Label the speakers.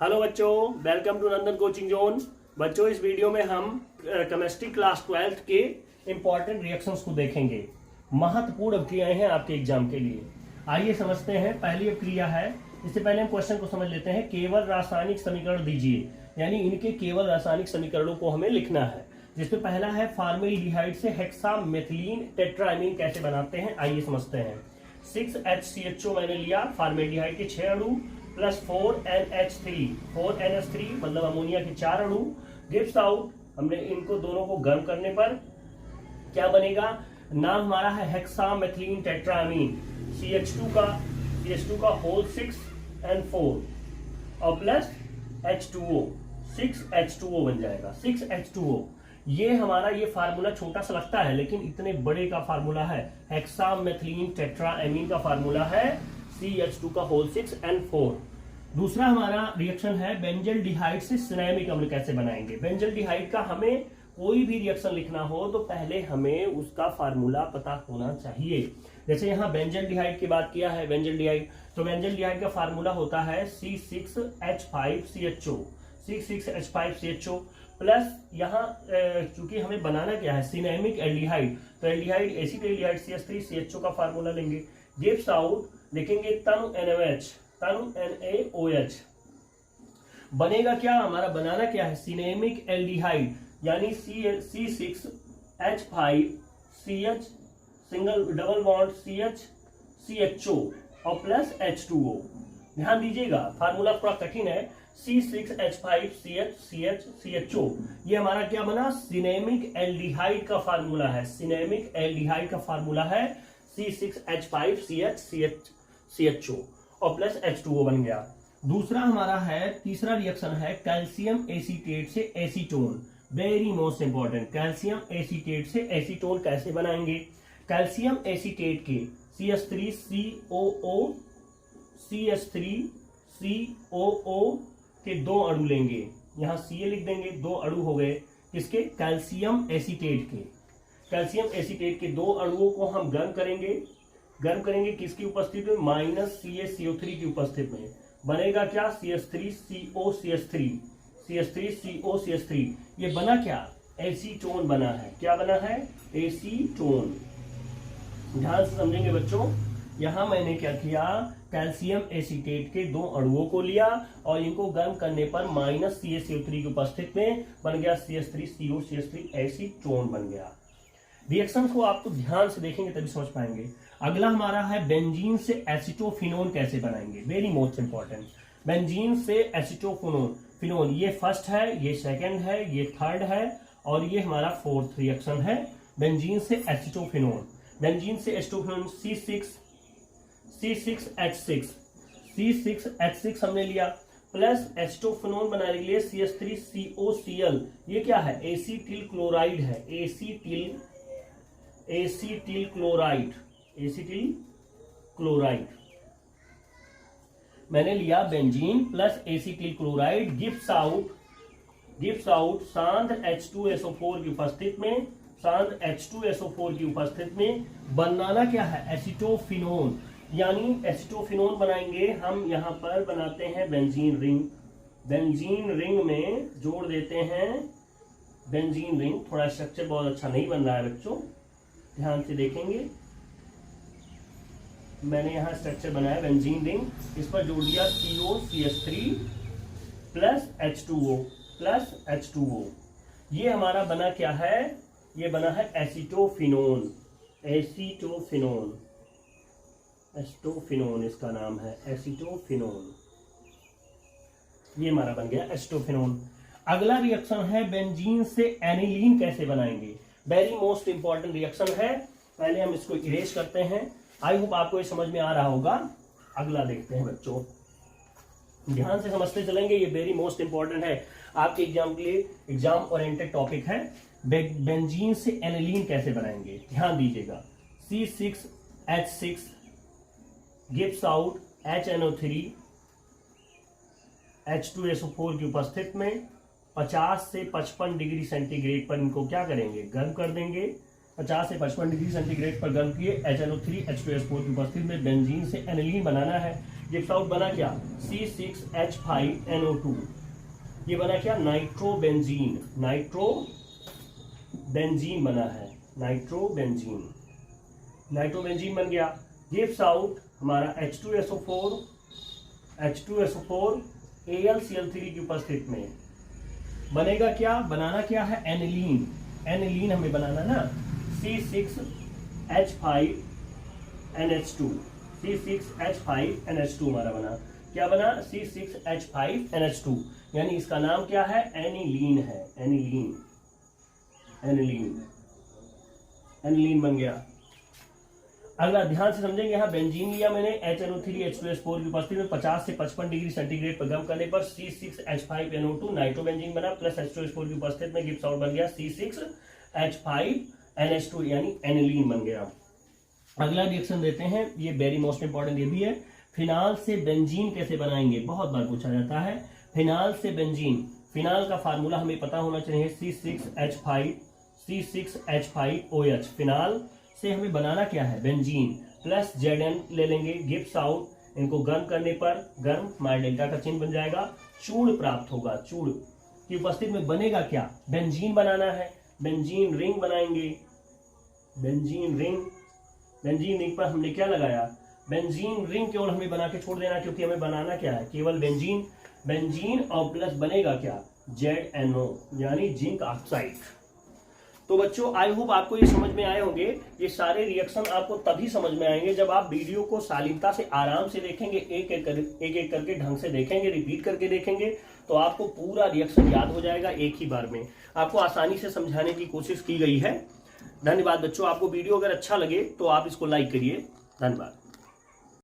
Speaker 1: Hello बच्चों, welcome to Nandan coaching zone. बच्चों, इस वीडियो में हम केमिस्ट्री क्लास 12th के इंपॉर्टेंट रिएक्शंस को देखेंगे। महत्वपूर्ण अभिक्रियाएं हैं आपके एग्जाम के लिए। आइए समझते हैं। पहली अभिक्रिया है, इससे पहले हम क्वेश्चन को समझ लेते हैं। केवल रासायनिक समीकरण दीजिए, यानी इनके केवल रासायनिक समीकरणों को हमें लिखना है। जिसमें पहला है फॉर्मेल्डिहाइड से हेक्सामेथिलीन टेट्राएमीन कैसे बनाते हैं, आइए समझते हैं। 6HCHO मैंने लिया, फॉर्मेल्डिहाइड के 6 अणु प्लस 4NH3 मतलब अमोनिया के 4 अणु गिव्स आउट। हमने इनको दोनों को गर्म करने पर क्या बनेगा, नाम हमारा है हेक्सामेथिलीन टेट्राएमीन। CH2 का होल 6 and 4 और प्लस H2O, 6H2O बन जाएगा। 6H2O ये हमारा ये फार्मूला छोटा सा लगता है, लेकिन इतने बड़े का फार्मूला है। हेक्सामेथिलीन टेट्राएमीन का फार्मूला है CH2 का होल 6 and 4। दूसरा हमारा रिएक्शन है बेंजल्डिहाइड से सिनेमिक अम्ल कैसे बनाएंगे। बेंजल्डिहाइड का हमें कोई भी रिएक्शन लिखना हो तो पहले हमें उसका फार्मूला पता होना चाहिए। जैसे यहाँ बेंजल्डिहाइड की बात किया है, बेंजल्डिहाइड, तो बेंजल्डिहाइड का फार्मूला होता है C6H5CHO, C6H5CHO प्लस यहाँ चूंकि हमें बनाना क्या है सिनेमिक एल्डिहाइड, तो एल्डिहाइड एसिड एल्डिहाइड CH3CHO का फार्मूला लेंगे। गिव्स आउट लिखेंगे तनु NaOH। बनेगा क्या, हमारा बनाना क्या है सिनेमिक एल्डिहाइड, यानी C6H5CH single double bond CHCHO और प्लस H2O। ध्यान दीजिएगा फार्मूला थोड़ा कठिन है। C6H5CHCHCHO ये हमारा क्या बना, सिनेमिक एल्डिहाइड का फार्मूला है। सिनेमिक एल्डिहाइड का फार्मूला है C6H5CHCHCHO और प्लस H2O बन गया। दूसरा हमारा है, तीसरा रिएक्शन है कैल्शियम एसीटेट से acetone. Very most important, calcium acetate से एसीटोन कैसे बनाएंगे। कैल्शियम एसीटेट के CH3COO के 2 अणु लेंगे, यहाँ Ca लिख देंगे, 2 अणु हो गए किसके, कैल्शियम एसीटेट के। कैल्शियम एसीटेट के 2 अणुओं को हम गर्म करेंगे किसकी उपस्थिति में, -CaCO3 की उपस्थिति में। बनेगा क्या, CH3COCH3। ये बना क्या, एसीटोन बना है। क्या बना है, एसीटोन। ध्यान से समझेंगे बच्चों। यहां मैंने क्या किया, कैल्शियम एसीटेट के 2 अणुओं को लिया और इनको गर्म करने पर -CaCO3 की उपस्थिति में बन गया CH3COCH3 एसीटोन बन गया। रिएक्शन को आपको ध्यान से देखेंगे तभी समझ पाएंगे। अगला हमारा है बेंजीन से एसीटोफिनोन कैसे बनाएंगे। वेरी मोस्ट इंपॉर्टेंट, बेंजीन से एसीटोफिनोन, ये फर्स्ट है, ये सेकंड है, ये थर्ड है और ये हमारा फोर्थ रिएक्शन है। बेंजीन से एसीटोफिनोन, बेंजीन से एसीटोफिनोन C6H6 हमने लिया, प्लस एसीटोफिनोन बनाने के लिए CH3COCl, ये क्या है, एसीटिल क्लोराइड है। एसीटिल क्लोराइड मैंने लिया, benzene plus acetyl chloride gives out शांत H2SO4 की उपस्थिति में बनाना क्या है, एसीटोफिनोन, यानी एसीटोफिनोन बनाएंगे हम। यहां पर बनाते हैं बेंजीन रिंग में जोड़ देते हैं बेंजीन रिंग। थोड़ा स्ट्रक्चर बहुत अच्छा नहीं बन रहा है बच्चों, ध्यान से देखेंगे। मैंने यहां स्ट्रक्चर बनाया बेंजीन रिंग, इस पर जोड़ दिया COCH3 प्लस H2O। ये हमारा बना क्या है, ये बना है एसीटोफिनोन इसका नाम है एसीटोफिनोन। ये हमारा बन गया एसीटोफिनोन। अगला रिएक्शन है बेंजीन से एनिलीन कैसे बनाएंगे। वेरी मोस्ट इंपॉर्टेंट रिएक्शन है। पहले हम इसको इरेज करते हैं। आई होप आपको ये समझ में आ रहा होगा। अगला देखते हैं बच्चों, ध्यान से समझते चलेंगे। ये वेरी मोस्ट इंपॉर्टेंट है आपके एग्जाम के लिए, एग्जाम ओरिएंटेड टॉपिक है। बेंजीन से एनिलीन कैसे बनाएंगे, ध्यान दीजिएगा। C6H6 gives out HNO3 H2SO4 की उपस्थिति में 50 से 55 डिग्री सेंटीग्रेड पर इनको क्या करेंगे, गर्म कर देंगे। 50 से 55 डिग्री सेंटीग्रेड पर गर्म किए HNO3 H2SO4 की उपस्थिति में बेंजीन से एनिलीन बनाना है। गिब्स आउट बना क्या, C6H5NO2, ये बना क्या, नाइट्रोबेंजीन, नाइट्रोबेंजीन बना है, नाइट्रोबेंजीन, नाइट्रोबेंजीन बन गया। गिब्स आउट हमारा H2SO4 AlCl3 की उपस्थिति में बनेगा क्या, बनाना क्या है, एनिलीन, एनिलीन हमें बनाना ना, C6H5NH2, C6H5NH2 हमारा बना, क्या बना, C6H5NH2, यानी इसका नाम क्या है, एनिलीन है, एनिलीन, एनिलीन, एनिलीन बन गया। अगला ध्यान से समझेंगे, यहाँ बेंजीन लिया मैंने, HNO3 H2S4 की उपस्थिति में 50 से 55 डिग्री सेंटीग्रेड पर गर्म करने पर C6H5NO2 नाइट्रोबेंजीन बना, प्लस H2S4 की उपस्थिति में गिब्स आउट बन गया C6H5NH2, यानी एनिलीन बन गया। अगला रिएक्शन देते हैं, ये वेरी मोस्ट इंपॉर्टेंट ये भी है, फिनाल से बेंजीन कैसे बनाएंगे, बहुत बार पूछा जाता है। फिनाल से बेंजीन, फिनाल का फार्मूला हमें पता होना चाहिए, C6H5OH, फिनाल से हमें बनाना क्या है, बेंजीन, प्लस Zn ले लेंगे, गिब्स आउट, इनको गर्म करने पर, गर्म हमारे डेल्टा का चिन्ह बन जाएगा, चूर्ण प्राप्त होगा, चूर्ण की उपस्थिति में बनेगा क्या, बेंजीन बनाना है, बेंजीन रिंग बनाएंगे, बेंजीन रिंग, बेंजीन रिंग पर हमने क्या लगाया, बेंजीन रिंग केवल हमें बना के छोड़ देना, क्योंकि हमें बनाना क्या है, केवल बेंजीन, बेंजीन और प्लस बनेगा क्या, ZNO, यानी जिंक ऑक्साइड। तो बच्चों आई होप आपको ये समझ में आए होंगे। ये सारे रिएक्शन आपको तभी समझ में आएंगे जब आप वीडियो को शालीनता से आराम से देखेंगे, एक एक करके ढंग से देखेंगे, रिपीट करके देखेंगे, तो आपको पूरा रिएक्शन याद हो जाएगा एक ही बार में। आपको आसानी से समझाने की कोशिश की गई है। धन्यवाद बच्चों। आपको वीडियो अगर अच्छा लगे तो आप इसको लाइक करिए। धन्यवाद।